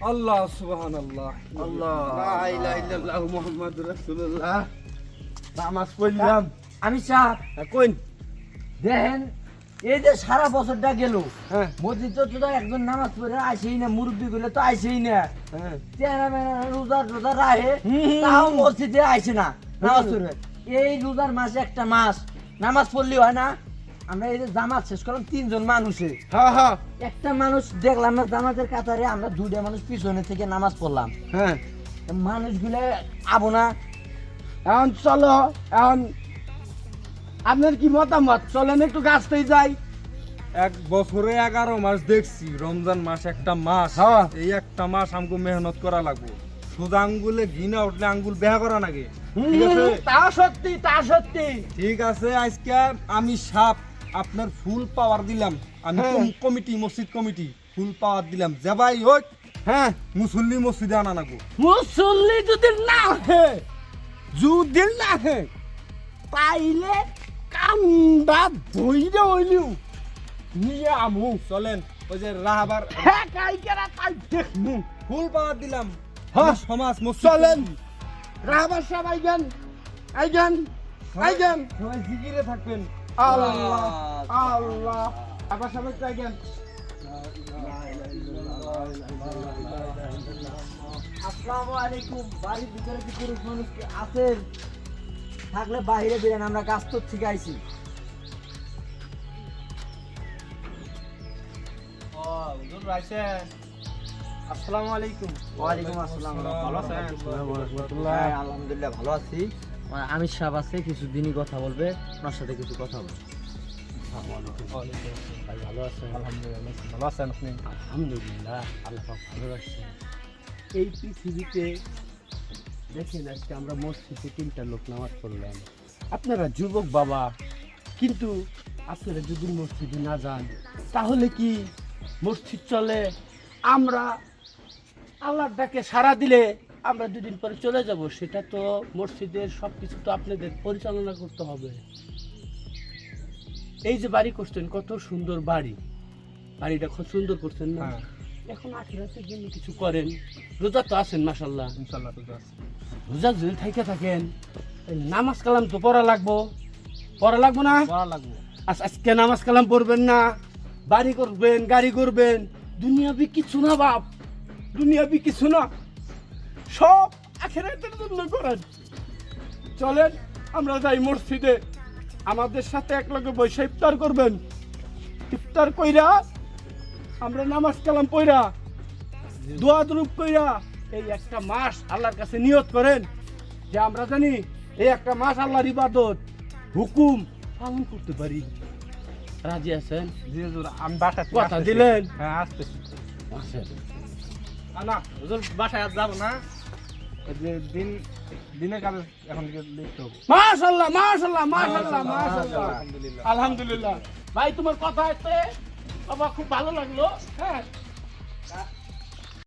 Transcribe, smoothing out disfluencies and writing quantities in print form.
আল্লাহ সুবহানাল্লাহ আল্লাহ লা ইলাহা ইল্লাল্লাহু মুহাম্মাদুর রাসূলুল্লাহ নামাজ পড়লাম আমি সাহেব কোন দেখেন এই যে সারা বছরটা গেল হ্যাঁ মসজিদ তো একজন নামাজ পড়ে আসেই না, মুরব্বী গুলো তো আসেই না, হ্যাঁ রোজা রোজা রাহে তাও মসজিদে আইসে না নামাজ পড়বে। এই রোজার মাসে একটা মাস নামাজ পড়লে হয় না? আমরা এই যে জামাত শেষ করলাম 3 জন মানুষে, হ্যাঁ হ্যাঁ একটা মানুষ দেখলাম না জামাতের কাতারে, আমরা 2টা মানুষ পিছনে থেকে নামাজ পড়লাম। হ্যাঁ মানুষগুলো আবো না? এখন চলো, এখন আপনার কি মতামত? চলেন একটু গাছতেই যাই। এক বছরে 11 মাস দেখছি, রমজান মাস একটা মাস, হ্যাঁ। এই একটা মাস আমগো মেহনত করা লাগবে। সোজা আঙ্গুলে ঘি না উঠলে আঙ্গুল বেহা করা নাগে, ঠিক আছে? তা সত্যি, তা সত্যি। ঠিক আছে, আজকে আমি সাপ আপনার ফুল পাওয়ার দিলাম। আমি হ্যাঁ। কমিটি, মসজিদ কমিটি ফুল পাওয়ার দিলাম। যাবাই হোক, হ্যাঁ মুসল্লি মসজিদে আনা নাগো। মুসল্লি যদি না হে পাইলে কান্দা ধইরে হইলিও নিয়ে আমু। চলেন, ওই যে রাহাবার হ্যাঁ কাইকেরা তাই দেখমু। ফুল পাওয়ার দিলাম। হ্যাঁ। আমার সমাজ মসজিদ চলেন কমিটি। রাবার সব আইগেন, আইগেন, আইগেন। সবাই জিকিরে থাকবেন। আল্লাহ আল্লাহ আবার সবাই আইগেন। আসসালামু আলাইকুম। বাড়ির ভিতরে কি পুরুষ মানুষ কি আছেন? থাকলে বাইরে বেরেন, আমরা কাজ তো ঠিক আইছি। আসসালামু আলাইকুম। ওয়ালাইকুম আসসালাম। ভালো আছেন? হ্যাঁ, আলহামদুলিল্লাহ ভালো আছি। আমির সাহেব আছে, কিছু দিনই কথা বলবে, আপনার সাথে কিছু কথা বলবে। ভাই ভালো আছেন? আলহামদুলিল্লাহ। ভালো আছেন আপনি? আলহামদুলিল্লাহ, আল্লাহ পাক ভালো রাখছে। এই পৃথিবীতে দেখেন, আজকে আমরা মসজিদে 3টা লোক নামাজ পড়লাম। আপনারা যুবক বাবা, কিন্তু আপনারা যদি মসজিদে না যান তাহলে কি মসজিদ চলে? আমরা আল্লাহর ডাকে সাড়া দিলে আমরা 2 দিন পরে চলে যাব, সেটা তো মসজিদের সব কিছু তো আপনাদের পরিচালনা করতে হবে। এই যে বাড়ি করছেন, কত সুন্দর বাড়ি, বাড়িটা খুব সুন্দর করছেন না? হ্যাঁ। এখন আখিরাতের জন্য কিছু করেন। রোজা তো আছেন মাশাআল্লাহ, ইনশাআল্লাহ তো আছে। রোজা যদি থেকে থাকেন, এই নামাজ কালাম তো পড়া লাগবো না? পড়া লাগবে। আজকে নামাজ কালাম পড়বেন না, বাড়ি করবেন, গাড়ি করবেন, দুনিয়াবি কিছু না বাপ, দুনিয়াবি কিছু না, সব আখিরাতের জন্য করেন। চলেন আমরা যাই মসজিদে, আমাদের সাথে একলগে বসে ইফতার করবেন। ইফতার কইরা আমরা নামাজ কালাম পড়া, দোয়া দুরূপ কইরা এই একটা মাস আল্লাহর কাছে নিয়ত করেন যে আমরা জানি এই একটা মাস আল্লাহর ইবাদত হুকুম পালন করতে পারি। রাজি আছেন? জি হুজুর, আমি বাসায় কথা দিলেন? হ্যাঁ, আসতেছি। আছেন। না হুজুর, বাসায় আর যাবো না। এই যে দিনের কাজে এখন থেকে লিখতে হবে। মাশাআল্লাহ মাশাআল্লাহ মাশাআল্লাহ মাশাআল্লাহ, আলহামদুলিল্লাহ। আলহামদুলিল্লাহ। ভাই তোমার কথা হচ্ছে বাবা খুব ভালো লাগলো। হ্যাঁ